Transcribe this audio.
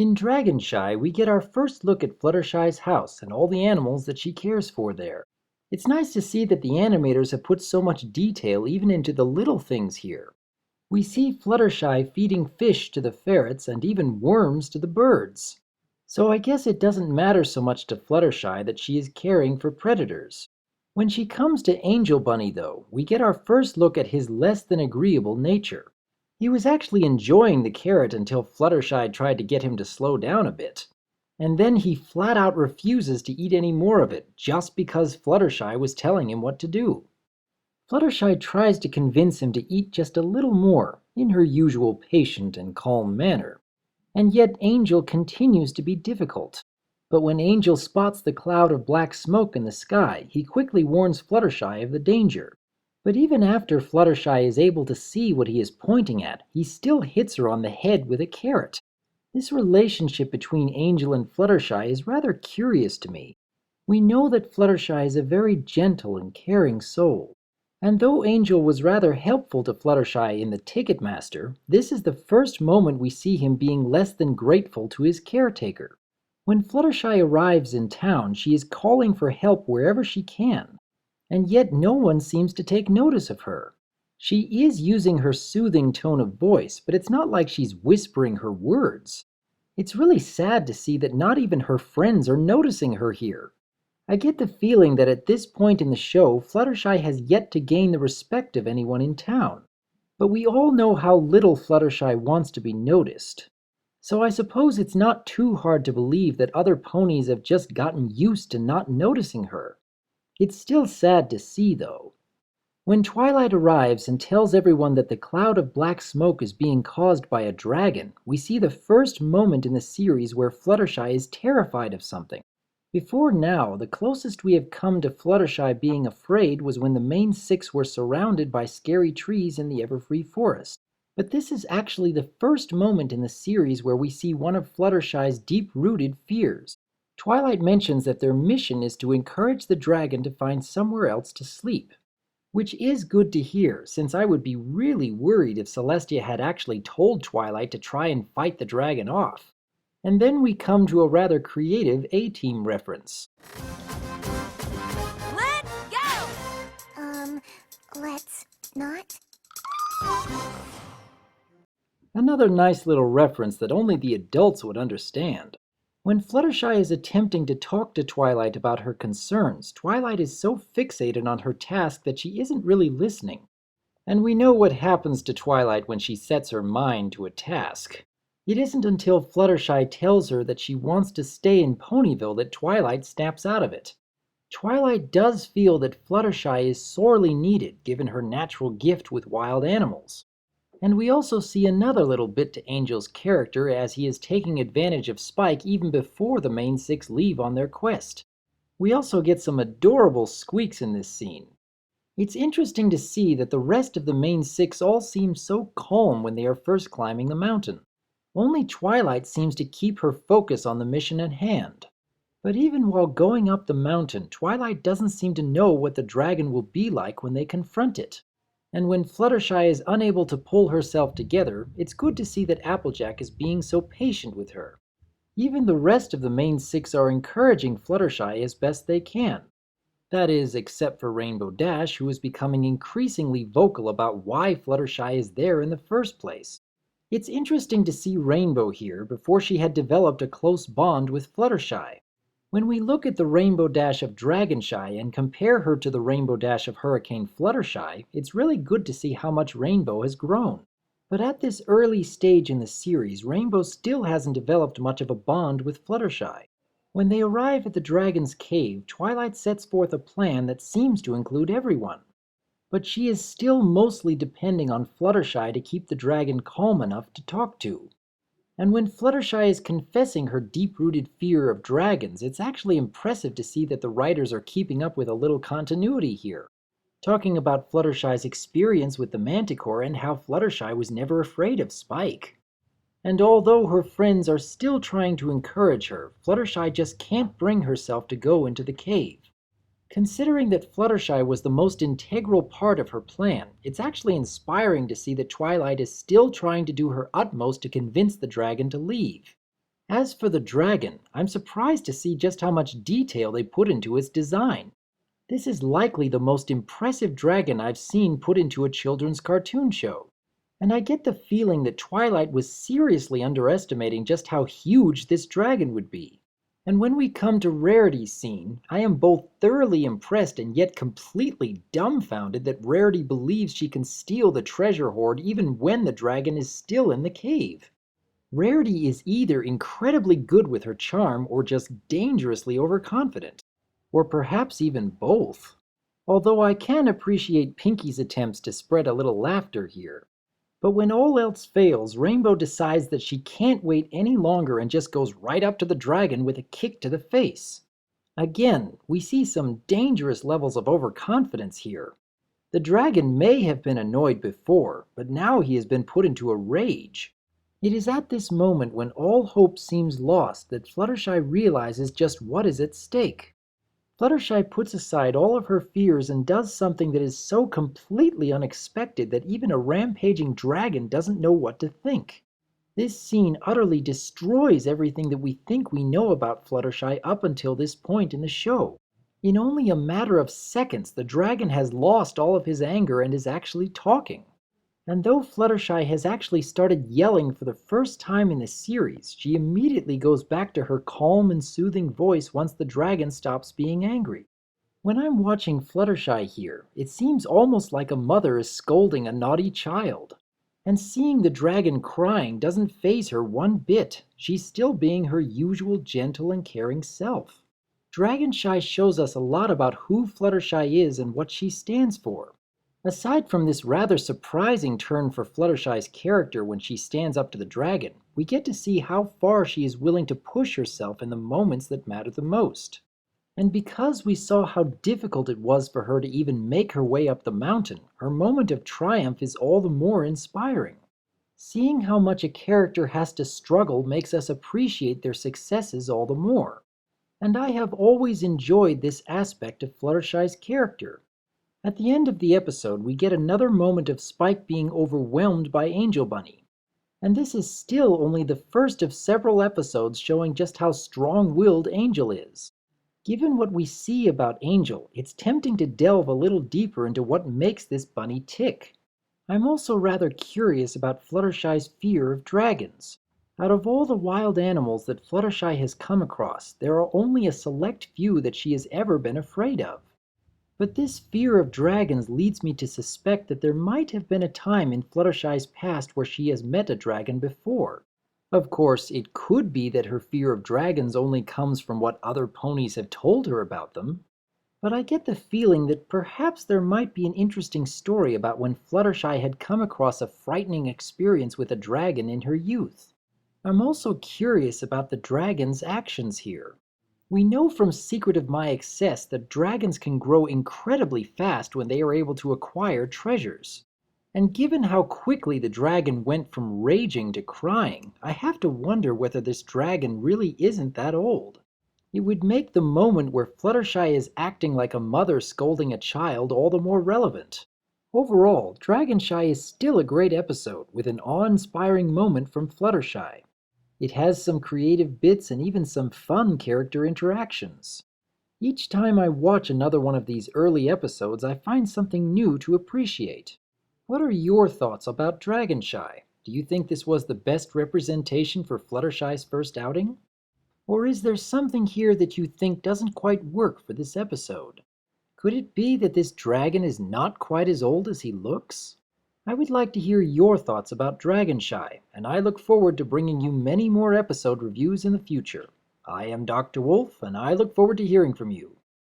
In Dragonshy, we get our first look at Fluttershy's house and all the animals that she cares for there. It's nice to see that the animators have put so much detail even into the little things here. We see Fluttershy feeding fish to the ferrets and even worms to the birds. So I guess it doesn't matter so much to Fluttershy that she is caring for predators. When she comes to Angel Bunny, though, we get our first look at his less than agreeable nature. He was actually enjoying the carrot until Fluttershy tried to get him to slow down a bit. And then he flat out refuses to eat any more of it, just because Fluttershy was telling him what to do. Fluttershy tries to convince him to eat just a little more, in her usual patient and calm manner. And yet Angel continues to be difficult. But when Angel spots the cloud of black smoke in the sky, he quickly warns Fluttershy of the danger. But even after Fluttershy is able to see what he is pointing at, he still hits her on the head with a carrot. This relationship between Angel and Fluttershy is rather curious to me. We know that Fluttershy is a very gentle and caring soul. And though Angel was rather helpful to Fluttershy in the Ticketmaster, this is the first moment we see him being less than grateful to his caretaker. When Fluttershy arrives in town, she is calling for help wherever she can. And yet no one seems to take notice of her. She is using her soothing tone of voice, but it's not like she's whispering her words. It's really sad to see that not even her friends are noticing her here. I get the feeling that at this point in the show, Fluttershy has yet to gain the respect of anyone in town. But we all know how little Fluttershy wants to be noticed. So I suppose it's not too hard to believe that other ponies have just gotten used to not noticing her. It's still sad to see, though. When Twilight arrives and tells everyone that the cloud of black smoke is being caused by a dragon, we see the first moment in the series where Fluttershy is terrified of something. Before now, the closest we have come to Fluttershy being afraid was when the main six were surrounded by scary trees in the Everfree Forest. But this is actually the first moment in the series where we see one of Fluttershy's deep-rooted fears. Twilight mentions that their mission is to encourage the dragon to find somewhere else to sleep. Which is good to hear, since I would be really worried if Celestia had actually told Twilight to try and fight the dragon off. And then we come to a rather creative A-Team reference. Let's go! Let's not? Another nice little reference that only the adults would understand. When Fluttershy is attempting to talk to Twilight about her concerns, Twilight is so fixated on her task that she isn't really listening. And we know what happens to Twilight when she sets her mind to a task. It isn't until Fluttershy tells her that she wants to stay in Ponyville that Twilight snaps out of it. Twilight does feel that Fluttershy is sorely needed given her natural gift with wild animals. And we also see another little bit to Angel's character as he is taking advantage of Spike even before the main six leave on their quest. We also get some adorable squeaks in this scene. It's interesting to see that the rest of the main six all seem so calm when they are first climbing the mountain. Only Twilight seems to keep her focus on the mission at hand. But even while going up the mountain, Twilight doesn't seem to know what the dragon will be like when they confront it. And when Fluttershy is unable to pull herself together, it's good to see that Applejack is being so patient with her. Even the rest of the main six are encouraging Fluttershy as best they can. That is, except for Rainbow Dash, who is becoming increasingly vocal about why Fluttershy is there in the first place. It's interesting to see Rainbow here before she had developed a close bond with Fluttershy. When we look at the Rainbow Dash of Dragonshy and compare her to the Rainbow Dash of Hurricane Fluttershy, it's really good to see how much Rainbow has grown. But at this early stage in the series, Rainbow still hasn't developed much of a bond with Fluttershy. When they arrive at the dragon's cave, Twilight sets forth a plan that seems to include everyone. But she is still mostly depending on Fluttershy to keep the dragon calm enough to talk to. And when Fluttershy is confessing her deep-rooted fear of dragons, it's actually impressive to see that the writers are keeping up with a little continuity here, talking about Fluttershy's experience with the Manticore and how Fluttershy was never afraid of Spike. And although her friends are still trying to encourage her, Fluttershy just can't bring herself to go into the cave. Considering that Fluttershy was the most integral part of her plan, it's actually inspiring to see that Twilight is still trying to do her utmost to convince the dragon to leave. As for the dragon, I'm surprised to see just how much detail they put into its design. This is likely the most impressive dragon I've seen put into a children's cartoon show. And I get the feeling that Twilight was seriously underestimating just how huge this dragon would be. And when we come to Rarity's scene, I am both thoroughly impressed and yet completely dumbfounded that Rarity believes she can steal the treasure hoard even when the dragon is still in the cave. Rarity is either incredibly good with her charm or just dangerously overconfident. Or perhaps even both. Although I can appreciate Pinky's attempts to spread a little laughter here. But when all else fails, Rainbow decides that she can't wait any longer and just goes right up to the dragon with a kick to the face. Again, we see some dangerous levels of overconfidence here. The dragon may have been annoyed before, but now he has been put into a rage. It is at this moment when all hope seems lost that Fluttershy realizes just what is at stake. Fluttershy puts aside all of her fears and does something that is so completely unexpected that even a rampaging dragon doesn't know what to think. This scene utterly destroys everything that we think we know about Fluttershy up until this point in the show. In only a matter of seconds, the dragon has lost all of his anger and is actually talking. And though Fluttershy has actually started yelling for the first time in the series, she immediately goes back to her calm and soothing voice once the dragon stops being angry. When I'm watching Fluttershy here, it seems almost like a mother is scolding a naughty child. And seeing the dragon crying doesn't faze her one bit. She's still being her usual gentle and caring self. Dragonshy shows us a lot about who Fluttershy is and what she stands for. Aside from this rather surprising turn for Fluttershy's character when she stands up to the dragon, we get to see how far she is willing to push herself in the moments that matter the most. And because we saw how difficult it was for her to even make her way up the mountain, her moment of triumph is all the more inspiring. Seeing how much a character has to struggle makes us appreciate their successes all the more. And I have always enjoyed this aspect of Fluttershy's character. At the end of the episode, we get another moment of Spike being overwhelmed by Angel Bunny. And this is still only the first of several episodes showing just how strong-willed Angel is. Given what we see about Angel, it's tempting to delve a little deeper into what makes this bunny tick. I'm also rather curious about Fluttershy's fear of dragons. Out of all the wild animals that Fluttershy has come across, there are only a select few that she has ever been afraid of. But this fear of dragons leads me to suspect that there might have been a time in Fluttershy's past where she has met a dragon before. Of course, it could be that her fear of dragons only comes from what other ponies have told her about them. But I get the feeling that perhaps there might be an interesting story about when Fluttershy had come across a frightening experience with a dragon in her youth. I'm also curious about the dragon's actions here. We know from Secret of My Excess that dragons can grow incredibly fast when they are able to acquire treasures. And given how quickly the dragon went from raging to crying, I have to wonder whether this dragon really isn't that old. It would make the moment where Fluttershy is acting like a mother scolding a child all the more relevant. Overall, Dragonshy is still a great episode with an awe-inspiring moment from Fluttershy. It has some creative bits and even some fun character interactions. Each time I watch another one of these early episodes, I find something new to appreciate. What are your thoughts about Dragonshy? Do you think this was the best representation for Fluttershy's first outing? Or is there something here that you think doesn't quite work for this episode? Could it be that this dragon is not quite as old as he looks? I would like to hear your thoughts about Dragonshy, and I look forward to bringing you many more episode reviews in the future. I am DRWolf, and I look forward to hearing from you.